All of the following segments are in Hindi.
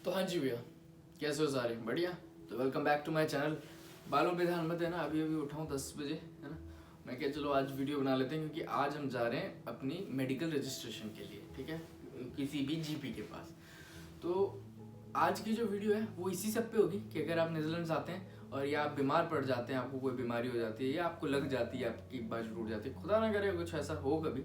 तो हाँ जी भैया, कैसे हो सारे? बढ़िया। तो welcome back to my channel. बालों पे ध्यान मत है ना, अभी उठा हूँ 10 बजे, है ना। मैं क्या, चलो आज वीडियो बना लेते हैं क्योंकि आज हम जा रहे हैं अपनी मेडिकल रजिस्ट्रेशन के लिए, ठीक है, किसी भी जीपी के पास। तो आज की जो वीडियो है वो इसी सब पे होगी कि अगर आप नीदरलैंड्स आते हैं और या आप बीमार पड़ जाते हैं, आपको कोई बीमारी हो जाती है या आपको लग जाती है, आपकी बाजू टूट जाती है, खुदा ना करे कुछ ऐसा हो कभी,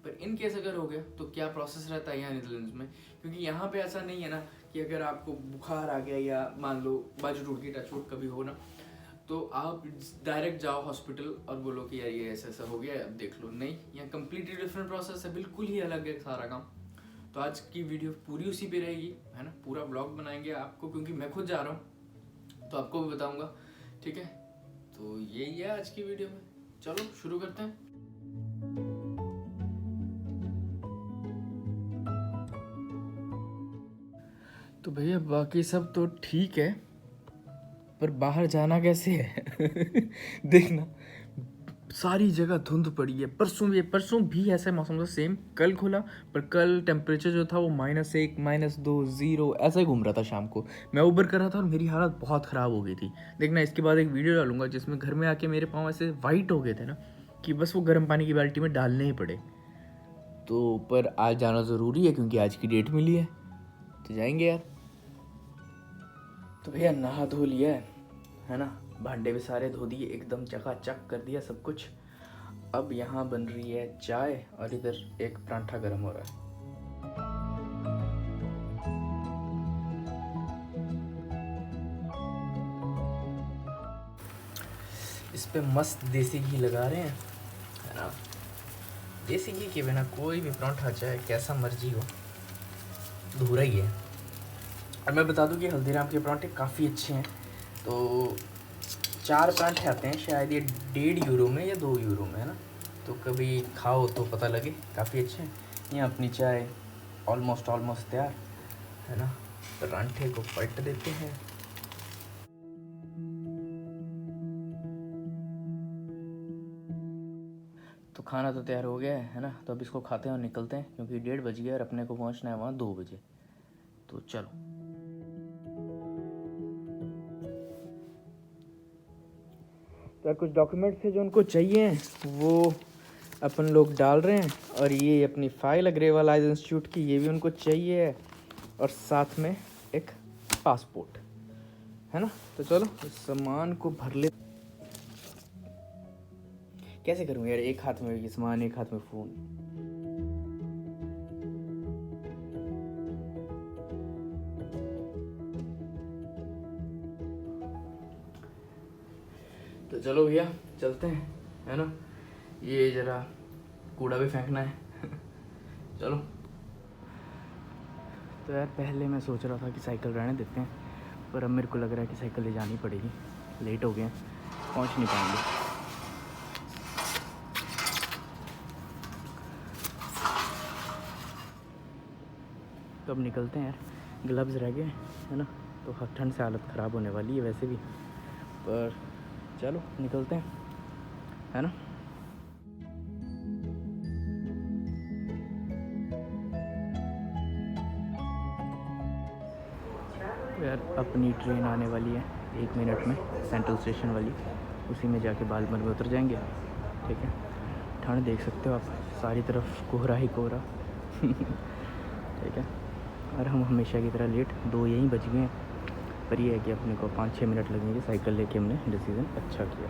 पर इन केस अगर हो गया तो क्या प्रोसेस रहता है यहाँ नीदरलैंड्स में। क्योंकि यहाँ पे ऐसा नहीं है ना कि अगर आपको बुखार आ गया या मान लो बाजू टूट गई, टच वुड कभी हो ना, तो आप डायरेक्ट जाओ हॉस्पिटल और बोलो कि यार ये ऐसा ऐसा हो गया, अब देख लो। नहीं, यहाँ कम्प्लीटली डिफरेंट प्रोसेस है, बिल्कुल ही अलग है सारा काम। तो आज की वीडियो पूरी उसी पे रहेगी, है ना। पूरा ब्लॉग बनाएंगे आपको, क्योंकि मैं खुद जा रहा हूँ तो आपको भी बताऊंगा, ठीक है। तो यही है आज की वीडियो में, चलो शुरू करते हैं। तो भैया बाकी सब तो ठीक है, पर बाहर जाना कैसे है? देखना, सारी जगह धुंध पड़ी है। परसों भी ऐसा मौसम था, सेम। कल खुला, पर कल टेम्परेचर जो था वो -1, -2, 0 ऐसा ही घूम रहा था शाम को। मैं ऊबर कर रहा था और मेरी हालत बहुत ख़राब हो गई थी। देखना, इसके बाद एक वीडियो डालूंगा जिसमें घर में आके मेरे पाँव ऐसे वाइट हो गए थे ना कि बस वो गर्म पानी की बाल्टी में डालने ही पड़े। तो पर आज जाना ज़रूरी है क्योंकि आज की डेट मिली है, तो जाएंगे यार। तो भैया नहा धो लिया है ना, भांडे भी सारे धो दिए, एकदम चकाचक कर दिया सब कुछ। अब यहाँ बन रही है चाय और इधर एक परांठा गर्म हो रहा है। इस पे मस्त देसी घी लगा रहे हैं, है ना। देसी घी के बिना कोई भी परांठा चाहे कैसा मर्जी हो अधूरा ही है। और मैं बता दूं कि हल्दीराम के परांठे काफ़ी अच्छे हैं। तो 4 परांठे आते हैं शायद, ये 1.5 यूरो में या 2 यूरो में, है ना। तो कभी खाओ तो पता लगे, काफ़ी अच्छे हैं। यहाँ अपनी चाय ऑलमोस्ट तैयार, है ना। परांठे को पलट देते हैं। तो खाना तो तैयार हो गया है ना, तो अब इसको खाते हैं और निकलते हैं क्योंकि 1:30 बज गया और अपने को पहुँचना है वहाँ 2 बजे। तो चलो। तो कुछ डॉक्यूमेंट्स थे जो उनको चाहिए, वो अपन लोग डाल रहे हैं। और ये अपनी फाइल अग्रेवाल आइज इंस्टीट्यूट की, ये भी उनको चाहिए। और साथ में एक पासपोर्ट, है ना। तो चलो इस सामान को भर ले। कैसे करूँ यार, एक हाथ में ये सामान, एक हाथ में फ़ोन। तो चलो भैया चलते हैं, है ना। ये ज़रा कूड़ा भी फेंकना है। चलो। तो यार पहले मैं सोच रहा था कि साइकिल रहने देते हैं, पर अब मेरे को लग रहा है कि साइकिल ले जानी पड़ेगी। लेट हो गए हैं, पहुंच नहीं पाएंगे। तो अब निकलते हैं यार, ग्लव्स रह गए, है ना। तो ठंड से हालत ख़राब होने वाली है वैसे भी, पर चलो निकलते हैं, है ना। यार अपनी ट्रेन आने वाली है 1 मिनट में, सेंट्रल स्टेशन वाली। उसी में जाके बालमर में उतर जाएंगे, ठीक है। ठंड देख सकते हो आप, सारी तरफ कोहरा ही कोहरा। ठीक है। और हम हमेशा की तरह लेट, 2 यहीं बज गए हैं। पर ये है कि अपने को 5-6 मिनट लगेंगे। साइकिल लेके हमने डिसीज़न अच्छा किया।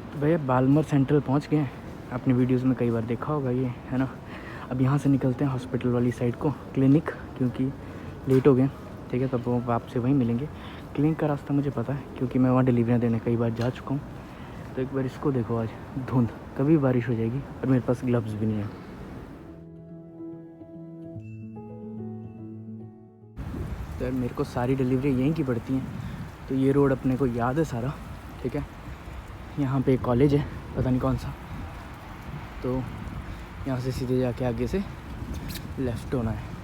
तो भैया बालमर सेंट्रल पहुंच गए हैं। अपनी वीडियोस में कई बार देखा होगा ये, है ना। अब यहाँ से निकलते हैं हॉस्पिटल वाली साइड को, क्लिनिक, क्योंकि लेट हो गए, ठीक है। तब वो आपसे वहीं मिलेंगे। क्लिनिक का रास्ता मुझे पता है क्योंकि मैं वहाँ डिलीवरियाँ देने कई बार जा चुका हूँ। तो एक बार इसको देखो, आज धुंध, कभी बारिश हो जाएगी और मेरे पास ग्लव्स भी नहीं है। तो यार मेरे को सारी डिलीवरी यहीं की पड़ती हैं, तो ये रोड अपने को याद है सारा, ठीक है। यहाँ पे एक कॉलेज है, पता नहीं कौन सा। तो यहाँ से सीधे जाके आगे से लेफ़्ट होना है।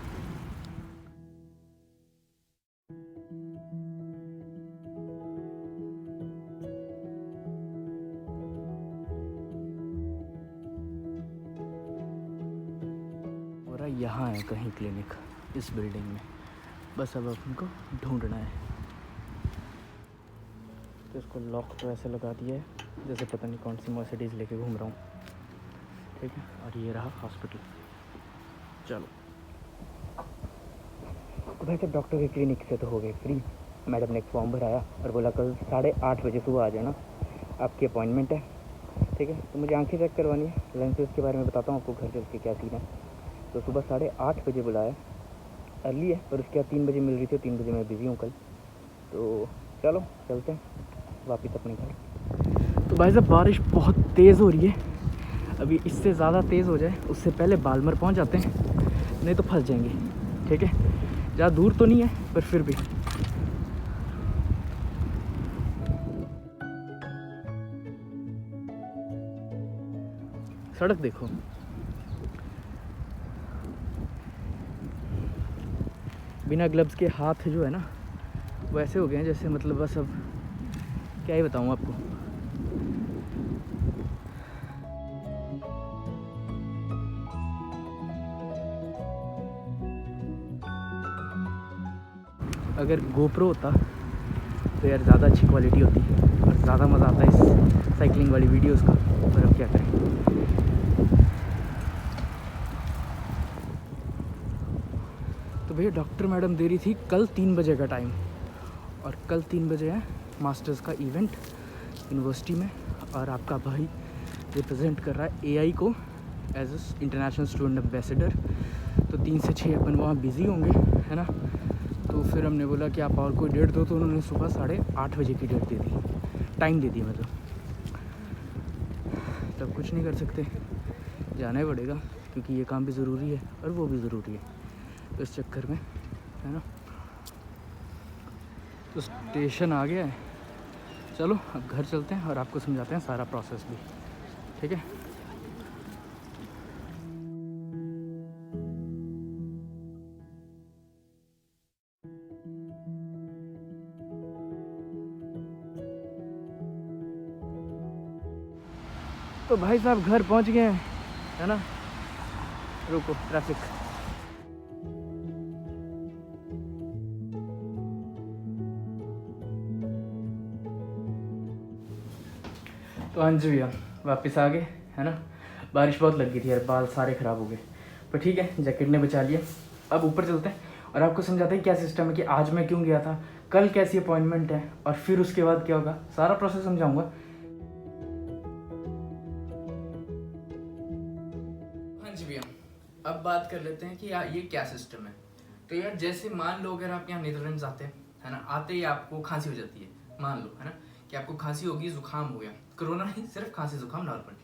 यहाँ है कहीं क्लिनिक, इस बिल्डिंग में। बस अब अपन को ढूंढना है। तो इसको लॉक तो ऐसे लगा दिया है जैसे पता नहीं कौन सी मर्सिडीज़ लेके घूम रहा हूँ, ठीक है। और ये रहा हॉस्पिटल। चलो तो भाई साहब डॉक्टर के क्लिनिक से तो हो गए फ्री। मैडम ने एक फॉर्म भराया और बोला कल 8:30 बजे सुबह आ जाना, आपकी अपॉइंटमेंट है, ठीक है। तो मुझे आंखें चेक करवानी है, लेंसेज के बारे में बताता हूँ आपको घर चल के क्या सीन है। तो सुबह 8:30 बजे बुलाया, अर्ली है, और उसके बाद 3 बजे मिल रही थी। 3 बजे मैं बिज़ी हूँ कल, तो चलो चलते हैं वापस अपने घर। तो भाई साहब बारिश बहुत तेज़ हो रही है, अभी इससे ज़्यादा तेज़ हो जाए उससे पहले बालमर पहुँच जाते हैं, नहीं तो फंस जाएंगे, ठीक है। ज़्यादा दूर तो नहीं है पर फिर भी। सड़क देखो, बिना ग्लव्स के हाथ जो है ना वो ऐसे हो गए हैं जैसे मतलब बस अब क्या ही बताऊँ आपको। अगर गोप्रो होता तो यार ज़्यादा अच्छी क्वालिटी होती और ज़्यादा मज़ा आता है इस साइकिलिंग वाली वीडियोस का, पर अब क्या करें। तो भैया डॉक्टर मैडम दे रही थी कल 3 बजे का टाइम, और कल 3 बजे है मास्टर्स का इवेंट यूनिवर्सिटी में, और आपका भाई रिप्रेजेंट कर रहा है एआई को as a international student ambassador. तो 3 से 6 अपन वहाँ बिज़ी होंगे, है ना। तो फिर हमने बोला कि आप और कोई डेट दो, तो उन्होंने सुबह 8:30 बजे की डेट दे दी, टाइम दे दिया मतलब। तब कुछ नहीं कर सकते, जाना ही पड़ेगा क्योंकि ये काम भी ज़रूरी है और वो भी ज़रूरी है, तो इस चक्कर में, है ना। तो स्टेशन आ गया है, चलो अब घर चलते हैं और आपको समझाते हैं सारा प्रोसेस भी, ठीक है। तो भाई साहब घर पहुंच गए हैं, है ना। रुको ट्रैफिक। तो हाँ जी भैया वापस आ गए, है ना। बारिश बहुत लग गई थी यार, बाल सारे ख़राब हो गए, पर ठीक है जैकेट ने बचा लिया। अब ऊपर चलते हैं और आपको समझाते हैं क्या सिस्टम है, कि आज मैं क्यों गया था, कल कैसी अपॉइंटमेंट है, और फिर उसके बाद क्या होगा, सारा प्रोसेस समझाऊंगा। हाँ जी भैया, अब बात कर लेते हैं कि यार ये क्या सिस्टम है। तो यार जैसे मान लो अगर आप यहाँ नीदरलैंड्स आते हैं, है ना, आते ही आपको खांसी हो जाती है, मान लो, है ना, कि आपको खांसी होगी, जुकाम हो गया, कोरोना नहीं, सिर्फ खांसी जुकाम नॉर्मल।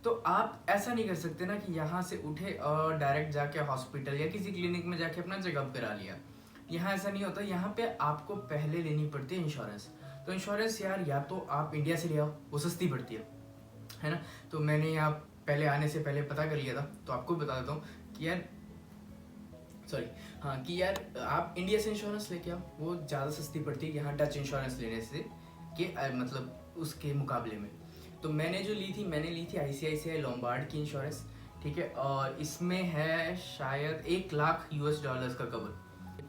तो आप ऐसा नहीं कर सकते ना कि यहाँ से उठे और डायरेक्ट जाके हॉस्पिटल या किसी क्लिनिक में जाके अपना चेकअप करा लिया। यहाँ ऐसा नहीं होता, यहाँ पे आपको पहले लेनी पड़ती है इंश्योरेंस। तो इंश्योरेंस यार या तो आप इंडिया से ले आओ, वो सस्ती पड़ती है ना। तो मैंने यहाँ पहले आने से पहले पता कर लिया था, तो आपको बता देता हूँ कि यार सॉरी, हाँ, कि यार आप इंडिया से इंश्योरेंस लेके आओ, वो ज़्यादा सस्ती पड़ती है यहाँ टच इंश्योरेंस लेने से, कि मतलब उसके मुकाबले में। तो मैंने जो ली थी, मैंने ली थी ICICI लोम्बार्ड की इंश्योरेंस, ठीक है। और इसमें है शायद $1,00,000 का कवर,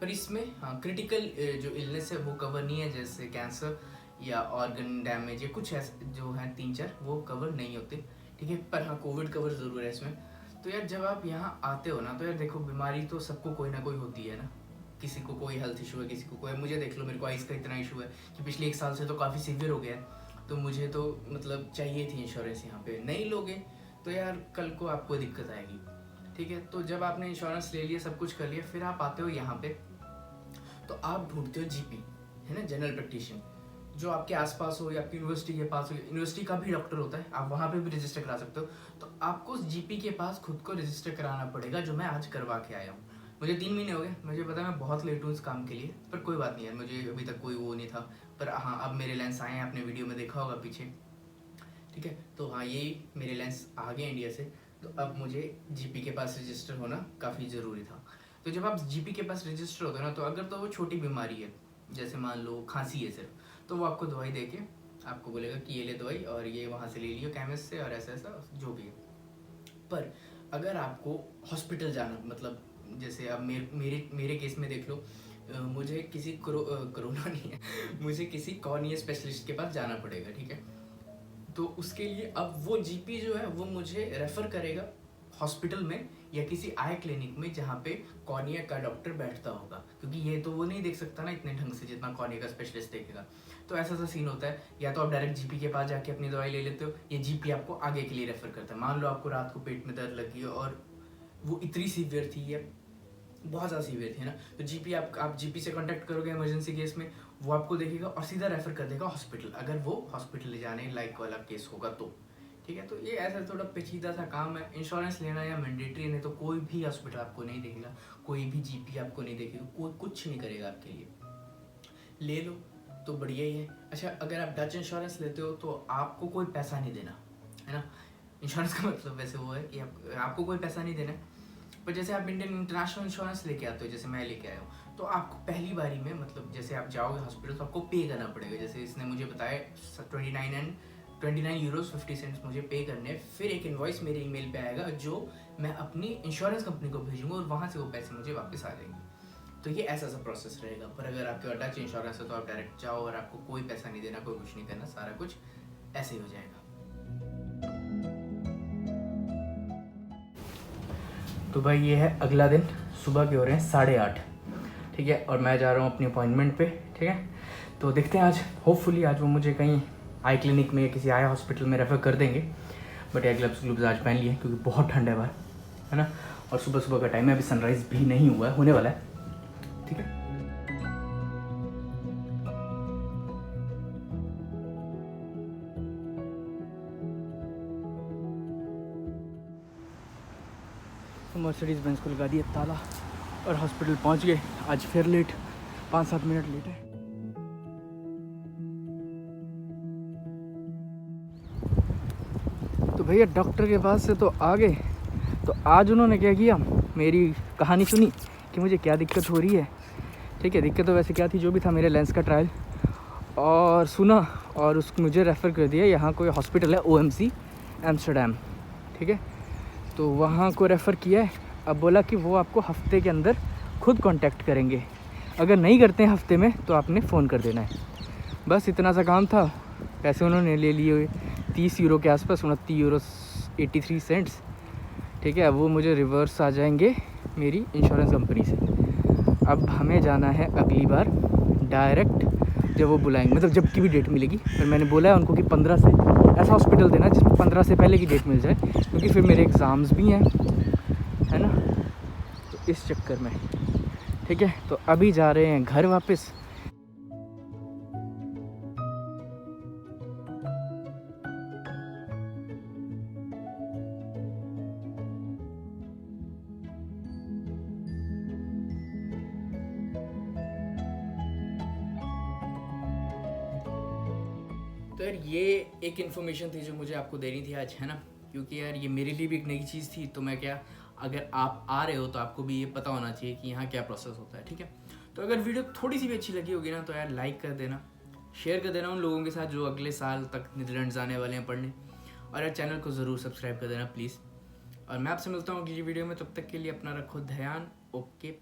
पर इसमें हाँ क्रिटिकल जो इलनेस है वो कवर नहीं है, जैसे कैंसर या ऑर्गन डैमेज या कुछ ऐसे जो है 3-4 वो कवर नहीं होते, ठीक है। पर हाँ कोविड कवर ज़रूर है इसमें। तो यार जब आप यहाँ आते हो ना, तो यार देखो बीमारी तो सबको कोई ना कोई होती है ना, किसी को कोई हेल्थ इशू है, किसी को कोई, मुझे देख लो मेरे को आइस का इतना इशू है कि पिछले 1 साल से तो काफ़ी सीवियर हो गया है। तो मुझे तो मतलब चाहिए थी इंश्योरेंस, यहाँ पे नहीं लोगे तो यार कल को आपको दिक्कत आएगी, ठीक है। तो जब आपने इंश्योरेंस ले लिया, सब कुछ कर लिया, फिर आप आते हो यहाँ पे, तो आप ढूंढते हो GP, है ना, जनरल प्रैक्टिशनर, जो आपके आसपास हो या आपकी यूनिवर्सिटी के पास हो। यूनिवर्सिटी का भी डॉक्टर होता है, आप वहाँ पे भी रजिस्टर करा सकते हो। तो आपको उस GP के पास खुद को रजिस्टर कराना पड़ेगा, जो मैं आज करवा के आया हूँ। मुझे 3 महीने हो गए, मुझे पता है मैं बहुत लेट हूँ इस काम के लिए, पर कोई बात नहीं यार, मुझे अभी तक कोई वो नहीं था। पर हाँ अब मेरे लेंस आए हैं, आपने वीडियो में देखा होगा पीछे, ठीक है। तो हाँ यही मेरे लेंस आ गए इंडिया से, तो अब मुझे GP के पास रजिस्टर होना काफ़ी ज़रूरी था। तो जब आप GP के पास रजिस्टर होते हो ना, तो अगर तो वो छोटी बीमारी है, जैसे मान लो खांसी है सिर्फ, तो वो आपको दवाई दे के आपको बोलेगा कि ये ले दवाई और ये वहाँ से ले लियो केमिस्ट से, और ऐसा ऐसा जो भी है। पर अगर आपको हॉस्पिटल जाना, मतलब जैसे अब मेरे केस में देख लो, मुझे किसी कोरोना नहीं है, मुझे किसी कॉर्निया स्पेशलिस्ट के पास जाना पड़ेगा, ठीक है। तो उसके लिए अब वो जीपी जो है वो मुझे रेफ़र करेगा हॉस्पिटल में या किसी आई क्लिनिक में जहाँ पे कॉर्निया का डॉक्टर बैठता होगा, क्योंकि ये तो वो नहीं देख सकता ना इतने ढंग से जितना कॉर्निया का स्पेशलिस्ट देखेगा। तो ऐसा सा सीन होता है, या तो आप डायरेक्ट जीपी के पास जाके अपनी दवाई ले लेते हो, या जीपी आपको आगे के लिए रेफ़र करता है। मान लो आपको रात को पेट में दर्द लगी और वो इतनी सीवियर थी या बहुत ज़्यादा सीवियर थी ना, तो जीपी आप जीपी से कांटेक्ट करोगे इमरजेंसी केस में, वो आपको देखेगा और सीधा रेफ़र कर देगा हॉस्पिटल, अगर वो हॉस्पिटल ले जाने लायक वाला केस होगा तो, ठीक है। तो ये ऐसा थोड़ा पेचीदा सा काम है। इंश्योरेंस लेना या मैंडेटरी नहीं, तो कोई भी हॉस्पिटल आपको नहीं देखेगा, कोई भी जीपी आपको नहीं देखेगा, कोई कुछ नहीं करेगा आपके लिए। ले लो तो बढ़िया ही है। अच्छा, अगर आप डच इंश्योरेंस लेते हो तो आपको कोई पैसा नहीं देना है ना। इंश्योरेंस का मतलब वैसे वो है कि आपको कोई पैसा नहीं देना है। पर जैसे आप इंडियन इंटरनेशनल इंश्योरेंस लेके आते हो, जैसे मैं लेके आया हूँ, तो आपको पहली बारी में, मतलब जैसे आप जाओगे हॉस्पिटल तो आपको पे करना पड़ेगा। जैसे इसने मुझे बताया 29 यूरोस 50 सेंट्स मुझे पे करने। फिर एक इनवॉइस मेरे ईमेल पे आएगा जो मैं अपनी इंश्योरेंस कंपनी को भेजूंगा और वहाँ से वो पैसे मुझे वापस आ जाएंगे। तो ये ऐसा सा प्रोसेस रहेगा। पर अगर आपके पास डच इंश्योरेंस है तो आप डायरेक्ट जाओ और आपको कोई पैसा नहीं देना, कोई कुछ नहीं करना, सारा कुछ ऐसे ही हो जाएगा। तो भाई ये है अगला दिन, सुबह के हो रहे हैं 8:30, ठीक है, और मैं जा रहा हूँ अपनी अपॉइंटमेंट पे, ठीक है। तो देखते हैं आज, होपफुली आज वो मुझे कहीं आई क्लिनिक में या किसी आई हॉस्पिटल में रेफ़र कर देंगे। बट ये ग्लव्स आज पहन लिए क्योंकि बहुत ठंड है बाहर, है ना, और सुबह सुबह का टाइम है, अभी सनराइज़ भी नहीं हुआ है, होने वाला है, ठीक है। मर्सिडीज़ बेंज को लगा दिया ताला और हॉस्पिटल पहुंच गए। आज फिर लेट, 5-7 मिनट लेट है। तो भैया डॉक्टर के पास से तो आ गए। तो आज उन्होंने क्या किया, मेरी कहानी सुनी कि मुझे क्या दिक्कत हो रही है, ठीक है। दिक्कत तो वैसे क्या थी, जो भी था, मेरे लेंस का ट्रायल, और सुना और उसको मुझे रेफ़र कर दिया। यहाँ कोई हॉस्पिटल है OMC एम्स्टर्डम, ठीक है, तो वहाँ को रेफ़र किया है। अब बोला कि वो आपको हफ्ते के अंदर खुद कांटेक्ट करेंगे, अगर नहीं करते हैं हफ्ते में तो आपने फ़ोन कर देना है। बस इतना सा काम था। पैसे उन्होंने ले लिए 30 यूरो के आसपास, 29 यूरो 83 सेंट्स, ठीक है। अब वो मुझे रिवर्स आ जाएंगे मेरी इंश्योरेंस कंपनी से। अब हमें जाना है अगली बार डायरेक्ट जब वो बुलाएंगे, मतलब जब की भी डेट मिलेगी। फिर मैंने बोला है उनको कि 15 से ऐसा हॉस्पिटल देना जिसमें 15 से पहले की डेट मिल जाए, क्योंकि फिर मेरे एग्ज़ाम्स भी हैं, है ना, तो इस चक्कर में, ठीक है। तो अभी जा रहे हैं घर वापस। तो यार ये एक इन्फॉर्मेशन थी जो मुझे आपको देनी थी आज, है ना, क्योंकि यार ये मेरे लिए भी एक नई चीज़ थी। तो मैं क्या, अगर आप आ रहे हो तो आपको भी ये पता होना चाहिए कि यहाँ क्या प्रोसेस होता है, ठीक है। तो अगर वीडियो थोड़ी सी भी अच्छी लगी होगी ना, तो यार लाइक कर देना, शेयर कर देना उन लोगों के साथ जो अगले साल तक नीदरलैंड्स आने वाले हैं पढ़ने, और यार चैनल को ज़रूर सब्सक्राइब कर देना प्लीज़। और मैं आपसे मिलता हूँ अगली वीडियो में, तब तक के लिए अपना रखो ध्यान। ओके।